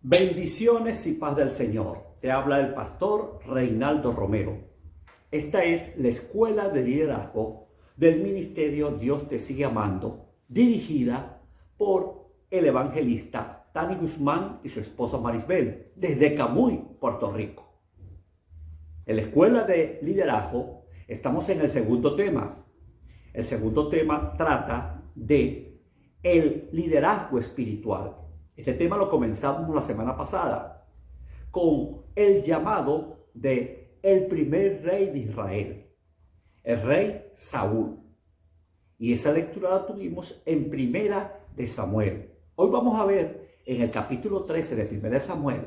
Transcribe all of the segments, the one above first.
Bendiciones y paz del Señor. Te habla el pastor Reinaldo Romero. Esta es la Escuela de Liderazgo del Ministerio Dios te sigue amando, dirigida por el evangelista Tani Guzmán y su esposa Marisbel, desde Camuy, Puerto Rico. En la Escuela de Liderazgo estamos en el segundo tema. El segundo tema trata de el liderazgo espiritual. Este tema lo comenzamos la semana pasada con el llamado de el primer rey de Israel, el rey Saúl. Y esa lectura la tuvimos en Primera de Samuel. Hoy vamos a ver en el capítulo 13 de Primera de Samuel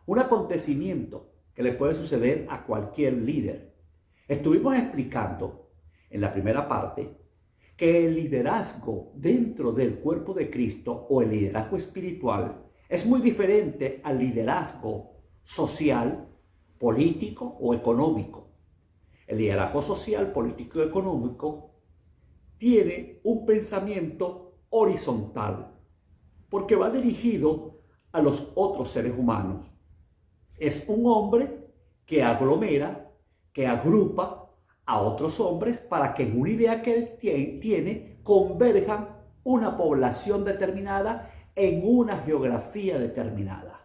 un acontecimiento que le puede suceder a cualquier líder. Estuvimos explicando en la primera parte que el liderazgo dentro del cuerpo de Cristo o el liderazgo espiritual es muy diferente al liderazgo social, político o económico. El liderazgo social, político y económico tiene un pensamiento horizontal porque va dirigido a los otros seres humanos. Es un hombre que aglomera, que agrupa a otros hombres para que en una idea que él tiene converjan una población determinada en una geografía determinada.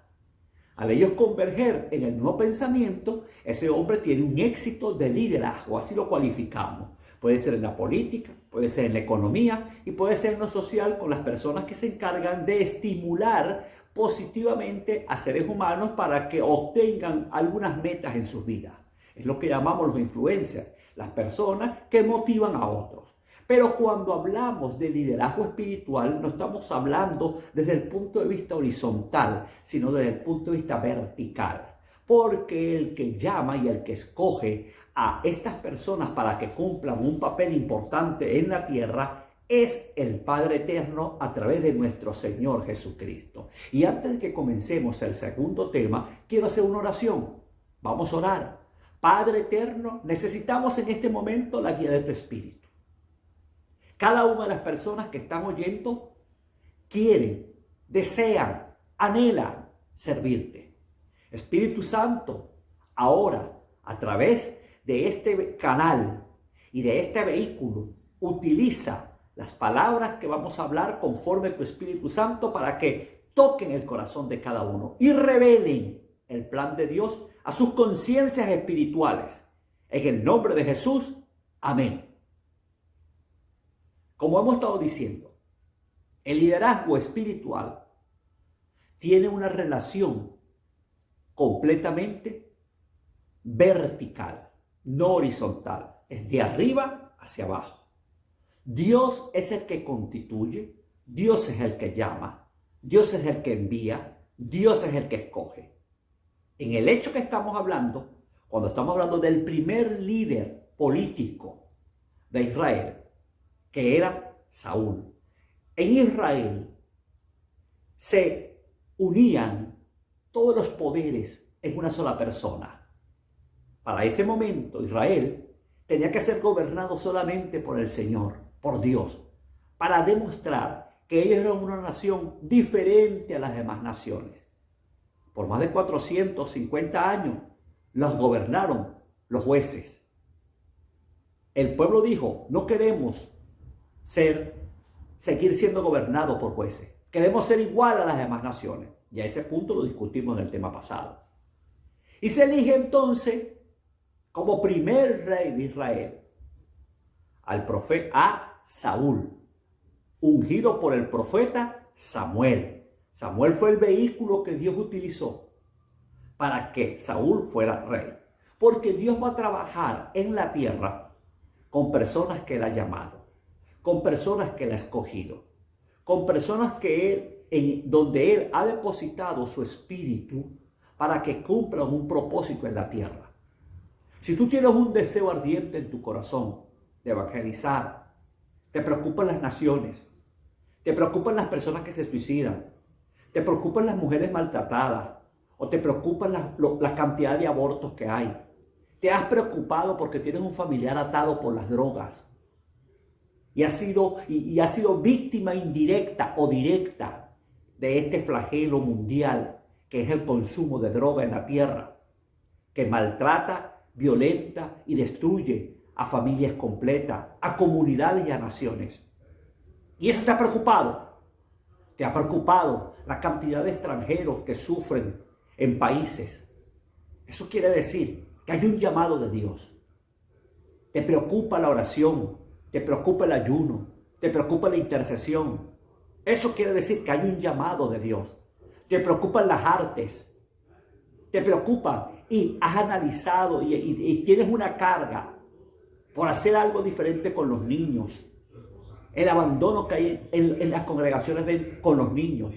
Al ellos converger en el mismo pensamiento, ese hombre tiene un éxito de liderazgo, así lo cualificamos. Puede ser en la política, puede ser en la economía y puede ser en lo social con las personas que se encargan de estimular positivamente a seres humanos para que obtengan algunas metas en sus vidas. Es lo que llamamos los influencers, las personas que motivan a otros. Pero cuando hablamos de liderazgo espiritual, no estamos hablando desde el punto de vista horizontal, sino desde el punto de vista vertical. Porque el que llama y el que escoge a estas personas para que cumplan un papel importante en la tierra es el Padre Eterno a través de nuestro Señor Jesucristo. Y antes de que comencemos el segundo tema, quiero hacer una oración. Vamos a orar. Padre Eterno, necesitamos en este momento la guía de tu Espíritu. Cada una de las personas que están oyendo quieren, desean, anhelan servirte. Espíritu Santo, ahora, a través de este canal y de este vehículo, utiliza las palabras que vamos a hablar conforme tu Espíritu Santo para que toquen el corazón de cada uno y revelen el plan de Dios a sus conciencias espirituales. En el nombre de Jesús, amén. Como hemos estado diciendo, el liderazgo espiritual tiene una relación completamente vertical, no horizontal. Es de arriba hacia abajo. Dios es el que constituye, Dios es el que llama, Dios es el que envía, Dios es el que escoge. En el hecho que estamos hablando, cuando estamos hablando del primer líder político de Israel, que era Saúl, en Israel se unían todos los poderes en una sola persona. Para ese momento, Israel tenía que ser gobernado solamente por el Señor, por Dios, para demostrar que ellos eran una nación diferente a las demás naciones. Por más de 450 años los gobernaron los jueces. El pueblo dijo, no queremos seguir siendo gobernados por jueces. Queremos ser igual a las demás naciones. Y a ese punto lo discutimos en el tema pasado. Y se elige entonces como primer rey de Israel a Saúl, ungido por el profeta Samuel. Samuel fue el vehículo que Dios utilizó para que Saúl fuera rey. Porque Dios va a trabajar en la tierra con personas que Él ha llamado, con personas que Él ha escogido, con personas donde Él ha depositado su espíritu para que cumplan un propósito en la tierra. Si tú tienes un deseo ardiente en tu corazón de evangelizar, te preocupan las naciones, te preocupan las personas que se suicidan, te preocupan las mujeres maltratadas o te preocupan la cantidad de abortos que hay. Te has preocupado porque tienes un familiar atado por las drogas y has sido víctima indirecta o directa de este flagelo mundial que es el consumo de droga en la tierra, que maltrata, violenta y destruye a familias completas, a comunidades y a naciones. Y eso te ha preocupado. Te ha preocupado la cantidad de extranjeros que sufren en países. Eso quiere decir que hay un llamado de Dios. Te preocupa la oración, te preocupa el ayuno, te preocupa la intercesión. Eso quiere decir que hay un llamado de Dios. Te preocupan las artes, te preocupa y has analizado y tienes una carga por hacer algo diferente con los niños. El abandono que hay en las congregaciones con los niños.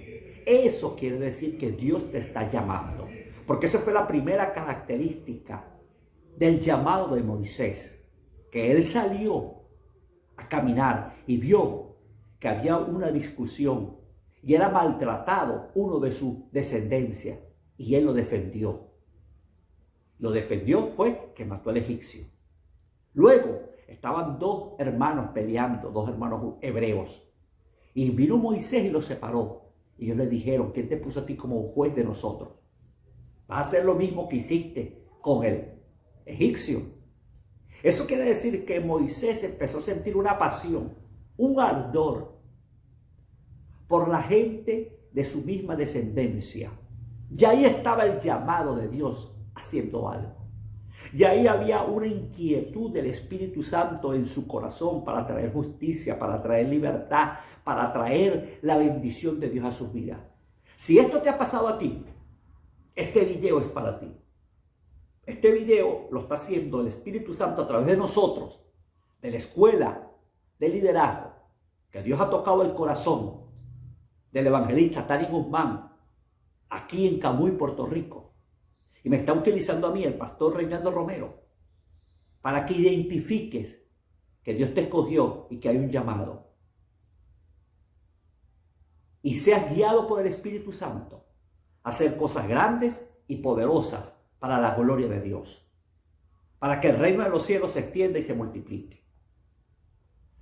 Eso quiere decir que Dios te está llamando. Porque esa fue la primera característica del llamado de Moisés. Que él salió a caminar y vio que había una discusión y era maltratado uno de su descendencia. Y él lo defendió. Lo defendió fue que mató al egipcio. Luego estaban dos hermanos peleando, dos hermanos hebreos. Y vino Moisés y los separó. Y ellos le dijeron, ¿quién te puso a ti como juez de nosotros? Vas a hacer lo mismo que hiciste con el egipcio. Eso quiere decir que Moisés empezó a sentir una pasión, un ardor por la gente de su misma descendencia. Y ahí estaba el llamado de Dios haciendo algo. Y ahí había una inquietud del Espíritu Santo en su corazón para traer justicia, para traer libertad, para traer la bendición de Dios a sus vidas. Si esto te ha pasado a ti, este video es para ti. Este video lo está haciendo el Espíritu Santo a través de nosotros, de la escuela de liderazgo, que Dios ha tocado el corazón del evangelista Tani Guzmán, aquí en Camuy, Puerto Rico. Y me está utilizando a mí, el pastor Reinaldo Romero, para que identifiques que Dios te escogió y que hay un llamado. Y seas guiado por el Espíritu Santo a hacer cosas grandes y poderosas para la gloria de Dios. Para que el reino de los cielos se extienda y se multiplique.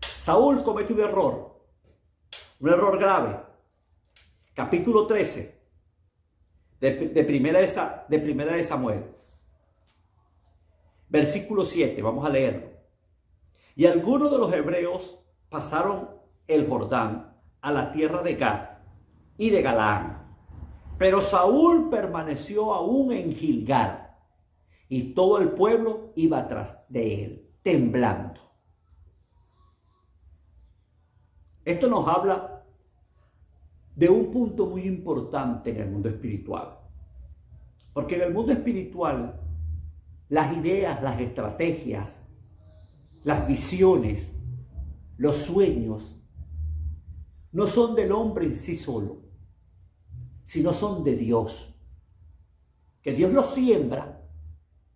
Saúl cometió un error grave. Capítulo 13. De primera de Samuel. Versículo 7, vamos a leerlo. Y algunos de los hebreos pasaron el Jordán a la tierra de Gad y de Galaán. Pero Saúl permaneció aún en Gilgal y todo el pueblo iba tras de él, temblando. Esto nos habla de un punto muy importante en el mundo espiritual. Porque en el mundo espiritual, las ideas, las estrategias, las visiones, los sueños, no son del hombre en sí solo, sino son de Dios. Que Dios los siembra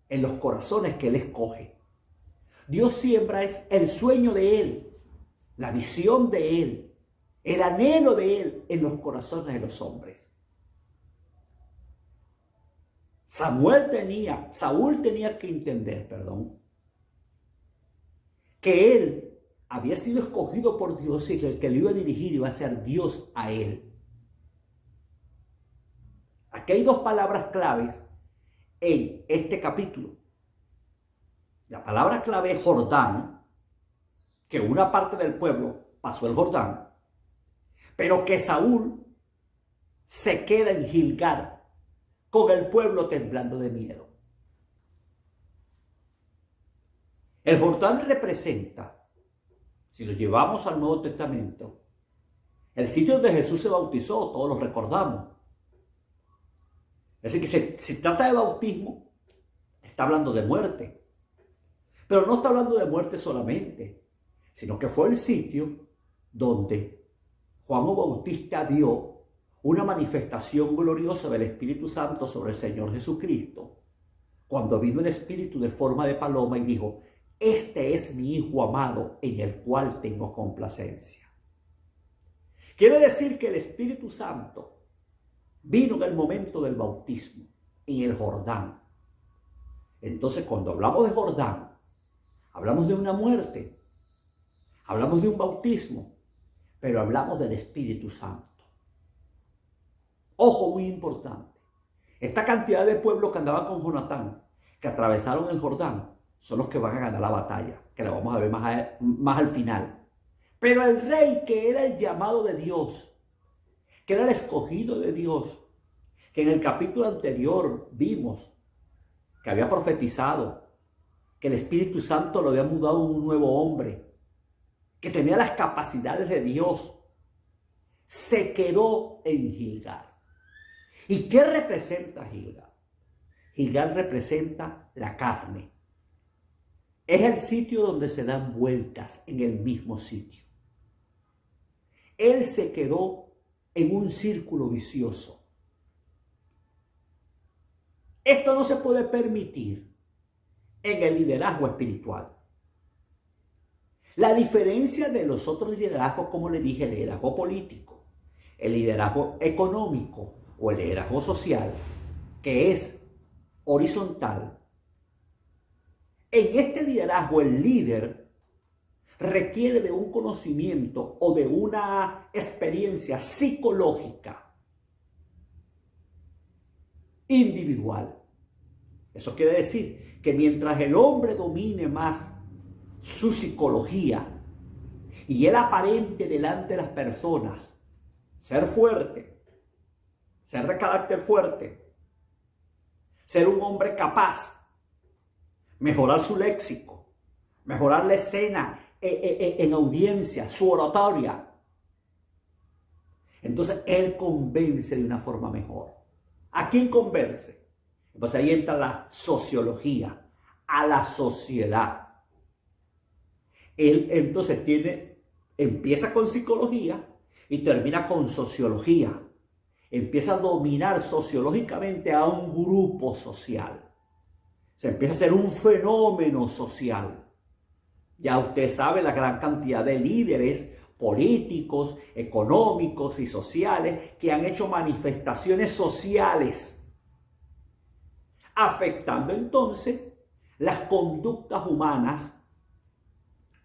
en los corazones que Él escoge. Dios siembra es el sueño de Él, la visión de Él, el anhelo de Él en los corazones de los hombres. Saúl tenía que entender, que él había sido escogido por Dios y que el que lo iba a dirigir iba a ser Dios a él. Aquí hay dos palabras claves en este capítulo. La palabra clave es Jordán, que una parte del pueblo pasó el Jordán, pero que Saúl se queda en Gilgal con el pueblo temblando de miedo. El Jordán representa, si lo llevamos al Nuevo Testamento, el sitio donde Jesús se bautizó, todos lo recordamos. Es decir, que si trata de bautismo, está hablando de muerte. Pero no está hablando de muerte solamente, sino que fue el sitio donde Juan Bautista vio una manifestación gloriosa del Espíritu Santo sobre el Señor Jesucristo, cuando vino el Espíritu de forma de paloma y dijo: este es mi Hijo amado en el cual tengo complacencia. Quiere decir que el Espíritu Santo vino en el momento del bautismo, en el Jordán. Entonces, cuando hablamos de Jordán, hablamos de una muerte, hablamos de un bautismo, pero hablamos del Espíritu Santo. Ojo, muy importante. Esta cantidad de pueblo que andaba con Jonatán, que atravesaron el Jordán, son los que van a ganar la batalla, que la vamos a ver más al final. Pero el rey, que era el llamado de Dios, que era el escogido de Dios, que en el capítulo anterior vimos que había profetizado, que el Espíritu Santo lo había mudado en un nuevo hombre, que tenía las capacidades de Dios, se quedó en Gilgal. ¿Y qué representa Gilgal? Gilgal representa la carne. Es el sitio donde se dan vueltas en el mismo sitio. Él se quedó en un círculo vicioso. Esto no se puede permitir en el liderazgo espiritual. La diferencia de los otros liderazgos, como le dije, el liderazgo político, el liderazgo económico o el liderazgo social, que es horizontal. En este liderazgo el líder requiere de un conocimiento o de una experiencia psicológica individual. Eso quiere decir que mientras el hombre domine más su psicología y él aparente delante de las personas ser fuerte, ser de carácter fuerte, ser un hombre capaz, mejorar su léxico, mejorar la escena en audiencia, su oratoria, entonces él convence de una forma mejor. ¿A quién convence? Pues ahí entra la sociología, a la sociedad. Él entonces empieza con psicología y termina con sociología. Empieza a dominar sociológicamente a un grupo social. Se empieza a ser un fenómeno social. Ya usted sabe la gran cantidad de líderes políticos, económicos y sociales que han hecho manifestaciones sociales, afectando entonces las conductas humanas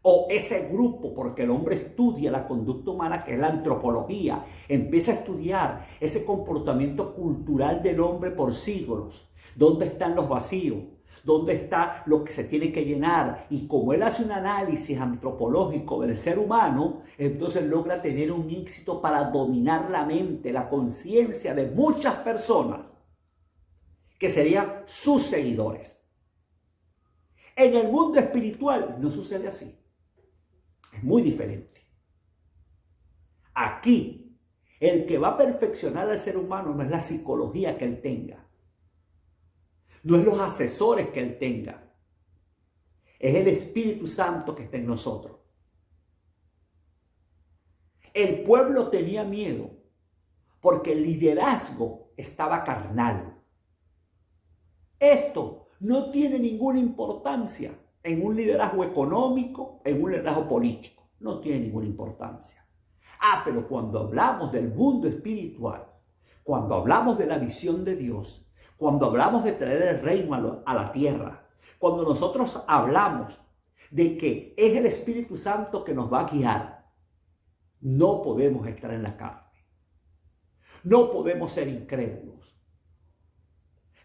o ese grupo, porque el hombre estudia la conducta humana, que es la antropología, empieza a estudiar ese comportamiento cultural del hombre por siglos. ¿Dónde están los vacíos? ¿Dónde está lo que se tiene que llenar? Y como él hace un análisis antropológico del ser humano, entonces logra tener un éxito para dominar la mente, la conciencia de muchas personas que serían sus seguidores. En el mundo espiritual no sucede así. Es muy diferente. Aquí, el que va a perfeccionar al ser humano no es la psicología que él tenga, no es los asesores que él tenga, es el Espíritu Santo que está en nosotros. El pueblo tenía miedo porque el liderazgo estaba carnal. Esto no tiene ninguna importancia en un liderazgo económico, en un liderazgo político. No tiene ninguna importancia. Pero cuando hablamos del mundo espiritual, cuando hablamos de la visión de Dios, cuando hablamos de traer el reino a la tierra, cuando nosotros hablamos de que es el Espíritu Santo que nos va a guiar, no podemos estar en la carne. No podemos ser incrédulos.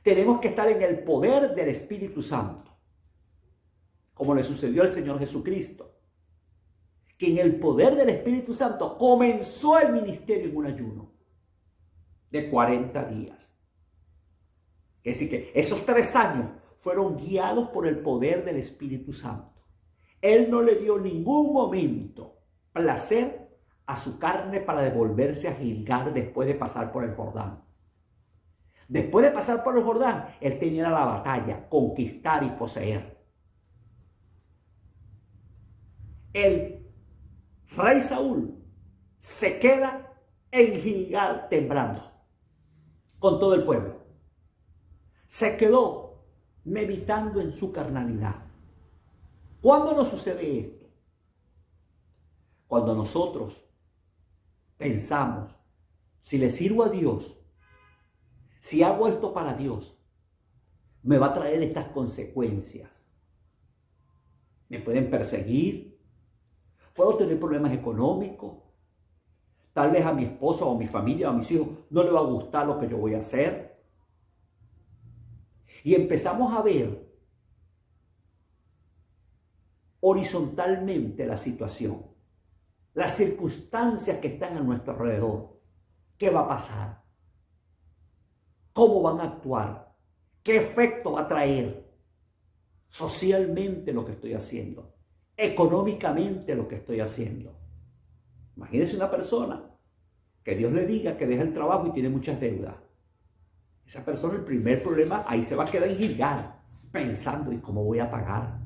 Tenemos que estar en el poder del Espíritu Santo, como le sucedió al Señor Jesucristo, que en el poder del Espíritu Santo comenzó el ministerio en un ayuno de 40 días. Es decir, que esos 3 años fueron guiados por el poder del Espíritu Santo. Él no le dio en ningún momento placer a su carne para devolverse a Gilgal después de pasar por el Jordán. Después de pasar por el Jordán, él tenía la batalla, conquistar y poseer. El rey Saúl se queda en Gilgal temblando con todo el pueblo. Se quedó meditando en su carnalidad. ¿Cuándo nos sucede esto? Cuando nosotros pensamos, si le sirvo a Dios, si hago esto para Dios, me va a traer estas consecuencias. Me pueden perseguir, puedo tener problemas económicos, tal vez a mi esposo o a mi familia o a mis hijos no le va a gustar lo que yo voy a hacer. Y empezamos a ver horizontalmente la situación, las circunstancias que están a nuestro alrededor. ¿Qué va a pasar? ¿Cómo van a actuar? ¿Qué efecto va a traer socialmente lo que estoy haciendo? Económicamente lo que estoy haciendo. Imagínese una persona que Dios le diga que deja el trabajo y tiene muchas deudas. Esa persona, el primer problema, ahí se va a quedar en jilgar, pensando en cómo voy a pagar.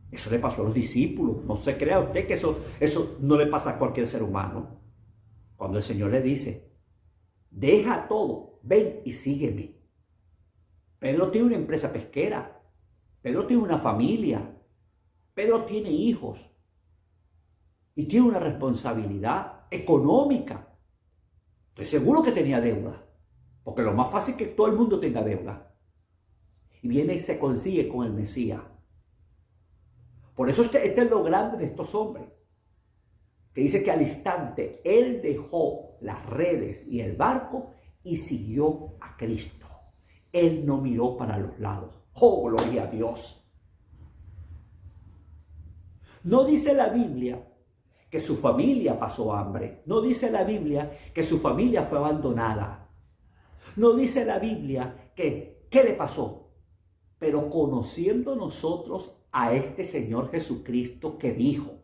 Eso le pasó a los discípulos. No se crea usted que eso no le pasa a cualquier ser humano. Cuando el Señor le dice, deja todo, ven y sígueme. Pedro tiene una empresa pesquera. Pedro tiene una familia. Pedro tiene hijos. Y tiene una responsabilidad económica. Estoy seguro que tenía deuda. Porque lo más fácil es que todo el mundo tenga deuda. Y viene y se consigue con el Mesías. Por eso este es lo grande de estos hombres. Que dice que al instante él dejó las redes y el barco y siguió a Cristo. Él no miró para los lados. ¡Oh, gloria a Dios! No dice la Biblia que su familia pasó hambre. No dice la Biblia que su familia fue abandonada. No dice la Biblia que, ¿qué le pasó? Pero conociendo nosotros a este Señor Jesucristo que dijo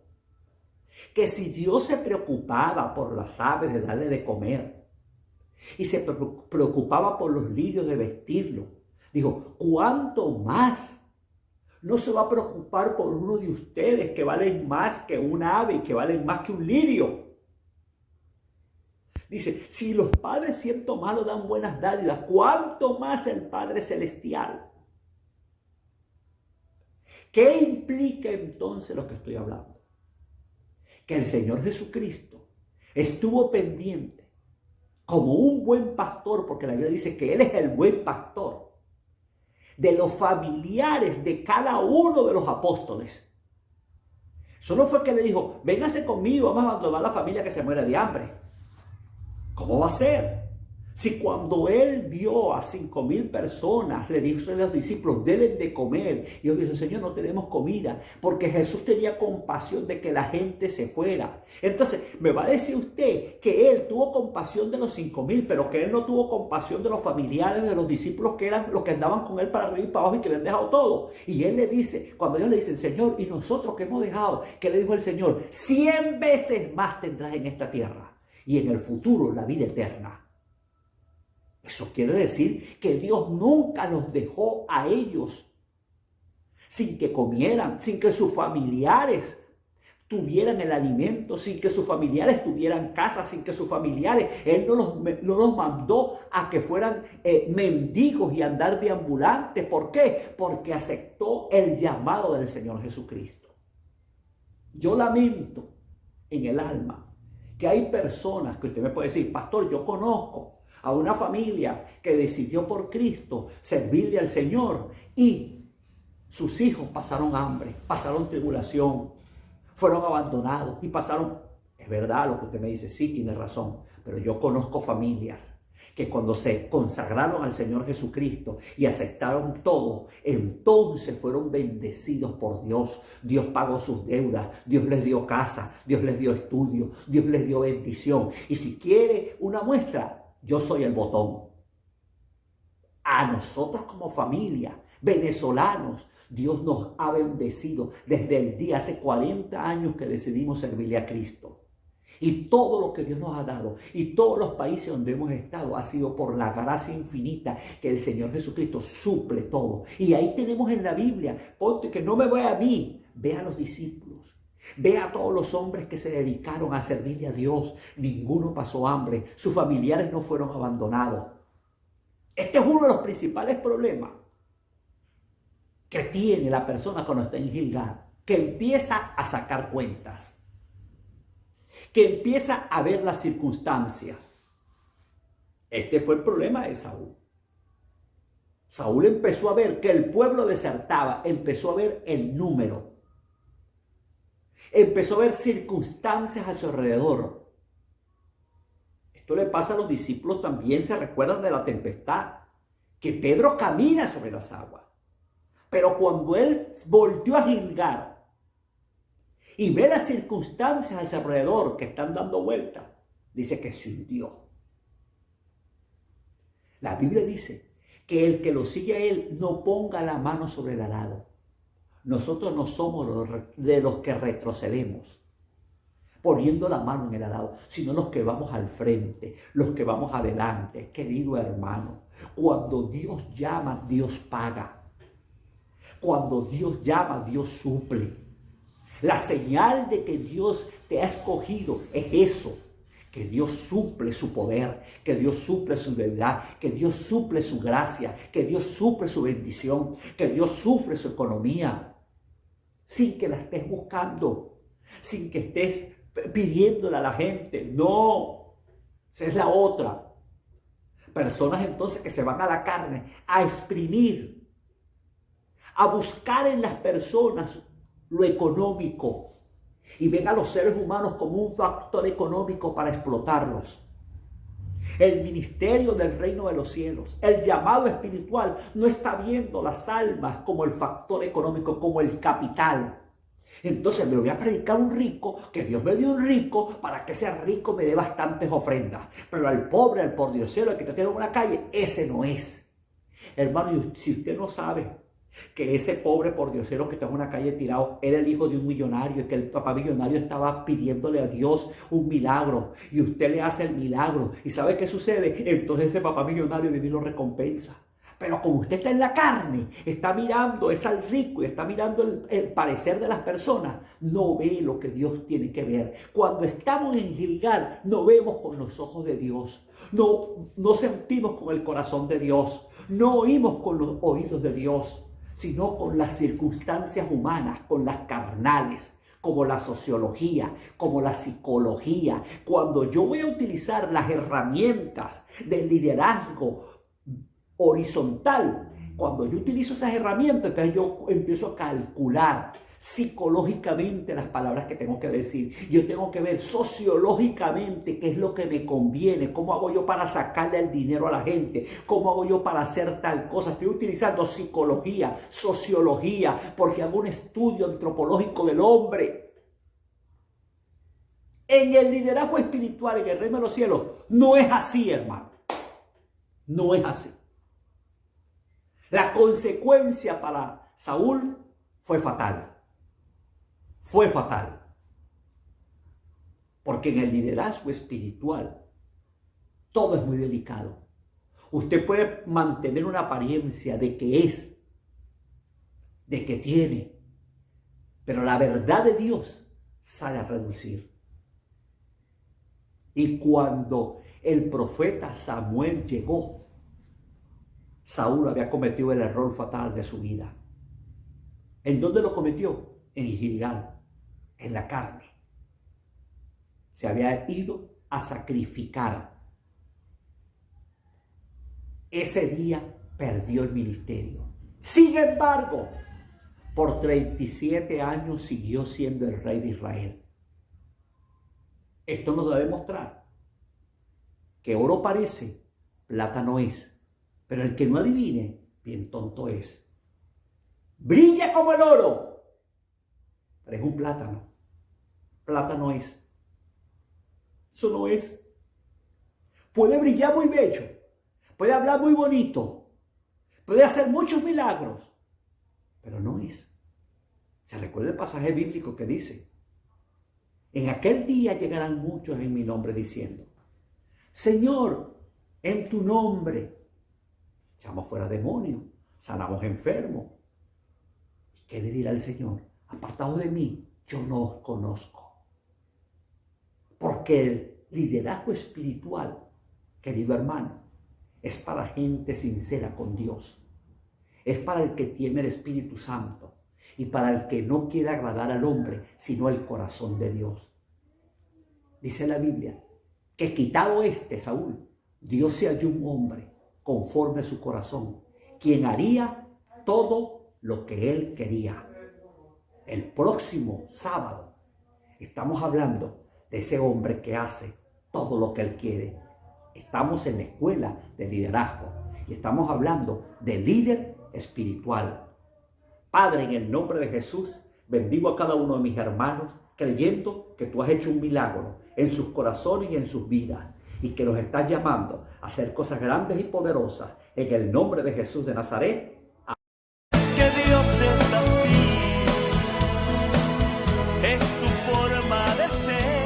que si Dios se preocupaba por las aves de darle de comer y se preocupaba por los lirios de vestirlo, dijo, ¿cuánto más no se va a preocupar por uno de ustedes que valen más que un ave y que valen más que un lirio? Dice, si los padres siendo malos dan buenas dádivas, ¿cuánto más el Padre Celestial? ¿Qué implica entonces lo que estoy hablando? Que el Señor Jesucristo estuvo pendiente como un buen pastor, porque la Biblia dice que Él es el buen pastor, de los familiares de cada uno de los apóstoles. Solo fue que le dijo, véngase conmigo, vamos a abandonar a la familia que se muere de hambre. ¿Cómo va a ser? Si cuando él vio a 5,000 personas, le dijo a los discípulos, denle de comer. Y ellos dicen, Señor, no tenemos comida. Porque Jesús tenía compasión de que la gente se fuera. Entonces, me va a decir usted que él tuvo compasión de los 5,000, pero que él no tuvo compasión de los familiares, de los discípulos que eran los que andaban con él para arriba y para abajo y que le han dejado todo. Y él le dice, cuando ellos le dicen, Señor, ¿y nosotros qué hemos dejado? ¿Qué le dijo el Señor? 100 veces más tendrás en esta tierra. Y en el futuro la vida eterna. Eso quiere decir que Dios nunca los dejó a ellos sin que comieran, sin que sus familiares tuvieran el alimento, sin que sus familiares tuvieran casa, sin que sus familiares, Él no los mandó a que fueran mendigos y andar deambulantes. ¿Por qué? Porque aceptó el llamado del Señor Jesucristo. Yo lamento en el alma que hay personas que usted me puede decir, pastor, yo conozco a una familia que decidió por Cristo servirle al Señor y sus hijos pasaron hambre, pasaron tribulación, fueron abandonados y pasaron, es verdad lo que usted me dice, sí, tiene razón, pero yo conozco familias que cuando se consagraron al Señor Jesucristo y aceptaron todo, entonces fueron bendecidos por Dios. Dios pagó sus deudas, Dios les dio casa, Dios les dio estudio, Dios les dio bendición. Y si quiere una muestra, yo soy el botón. A nosotros como familia, venezolanos, Dios nos ha bendecido desde el día, hace 40 años que decidimos servirle a Cristo. Y todo lo que Dios nos ha dado y todos los países donde hemos estado ha sido por la gracia infinita que el Señor Jesucristo suple todo. Y ahí tenemos en la Biblia, ponte que no me vea a mí, ve a los discípulos. Ve a todos los hombres que se dedicaron a servirle a Dios. Ninguno pasó hambre. Sus familiares no fueron abandonados. Este es uno de los principales problemas que tiene la persona cuando está en Gilgal, que empieza a sacar cuentas, que empieza a ver las circunstancias. Este fue el problema de Saúl. Saúl empezó a ver que el pueblo desertaba, empezó a ver el número. Empezó a ver circunstancias a su alrededor. Esto le pasa a los discípulos también, se recuerdan de la tempestad. que Pedro camina sobre las aguas. Pero cuando él volteó a Gilgal y ve las circunstancias a su alrededor que están dando vuelta, dice que se hundió. La Biblia dice que el que lo sigue a él no ponga la mano sobre el arado. Nosotros no somos de los que retrocedemos poniendo la mano en el arado, sino los que vamos al frente, los que vamos adelante. Querido hermano, cuando Dios llama, Dios paga. Cuando Dios llama, Dios suple. La señal de que Dios te ha escogido es eso, que Dios suple su poder, que Dios suple su verdad, que Dios suple su gracia, que Dios suple su bendición, que Dios suple su economía, sin que la estés buscando, sin que estés pidiéndole a la gente. No, esa es la otra. Personas entonces que se van a la carne a exprimir, a buscar en las personas lo económico y ven a los seres humanos como un factor económico para explotarlos. El ministerio del reino de los cielos, el llamado espiritual, no está viendo las almas como el factor económico, como el capital. Entonces me voy a predicar a un rico, que Dios me dio un rico, para que ese rico me dé bastantes ofrendas. Pero al pobre, al pordiosero, al que te tiene en una calle, ese no es. Hermano, si usted no sabe que ese pobre pordiosero que está en una calle tirado era el hijo de un millonario y que el papá millonario estaba pidiéndole a Dios un milagro y usted le hace el milagro, ¿y sabe qué sucede? Entonces ese papá millonario viene y lo recompensa. Pero como usted está en la carne, está mirando, es al rico y está mirando el parecer de las personas, no ve lo que Dios tiene que ver. Cuando estamos en Gilgal, no vemos con los ojos de Dios, no sentimos con el corazón de Dios, no oímos con los oídos de Dios, sino con las circunstancias humanas, con las carnales, como la sociología, como la psicología. Cuando yo voy a utilizar las herramientas del liderazgo horizontal, cuando yo utilizo esas herramientas, entonces yo empiezo a calcular psicológicamente las palabras que tengo que decir. Yo tengo que ver sociológicamente qué es lo que me conviene, cómo hago yo para sacarle el dinero a la gente, cómo hago yo para hacer tal cosa. Estoy utilizando psicología, sociología, porque hago un estudio antropológico del hombre. En el liderazgo espiritual, en el reino de los cielos, no es así, hermano. No es así. La consecuencia para Saúl fue fatal. Fue fatal. Porque en el liderazgo espiritual todo es muy delicado. Usted puede mantener una apariencia de que es, de que tiene, pero la verdad de Dios sale a reducir. Y cuando el profeta Samuel llegó, Saúl había cometido el error fatal de su vida. ¿En dónde lo cometió? En Gilgal, en la carne. Se había ido a sacrificar. Ese día perdió el ministerio. Sin embargo, por 37 años siguió siendo el rey de Israel. Esto nos debe demostrar que oro parece, plata no es. Pero el que no adivine, bien tonto es. Brilla como el oro, pero es un plátano. Plátano es. Eso no es. Puede brillar muy bello, puede hablar muy bonito, puede hacer muchos milagros, pero no es. ¿Se recuerda el pasaje bíblico que dice? En aquel día llegarán muchos en mi nombre diciendo, Señor, en tu nombre echamos fuera demonios, sanamos enfermos. ¿Qué le dirá el Señor? Apartados de mí, yo no os conozco. Porque el liderazgo espiritual, querido hermano, es para gente sincera con Dios. Es para el que tiene el Espíritu Santo y para el que no quiere agradar al hombre, sino el corazón de Dios. Dice la Biblia que quitado Saúl, Dios se halló un hombre conforme a su corazón, quien haría todo lo que él quería. El próximo sábado estamos hablando de ese hombre que hace todo lo que él quiere. Estamos en la escuela de liderazgo Y estamos hablando de líder espiritual. Padre, en el nombre de Jesús, bendigo a cada uno de mis hermanos, creyendo que tú has hecho un milagro en sus corazones y en sus vidas, y que los estás llamando a hacer cosas grandes y poderosas en el nombre de Jesús de Nazaret. Que Dios es así, es su forma de ser.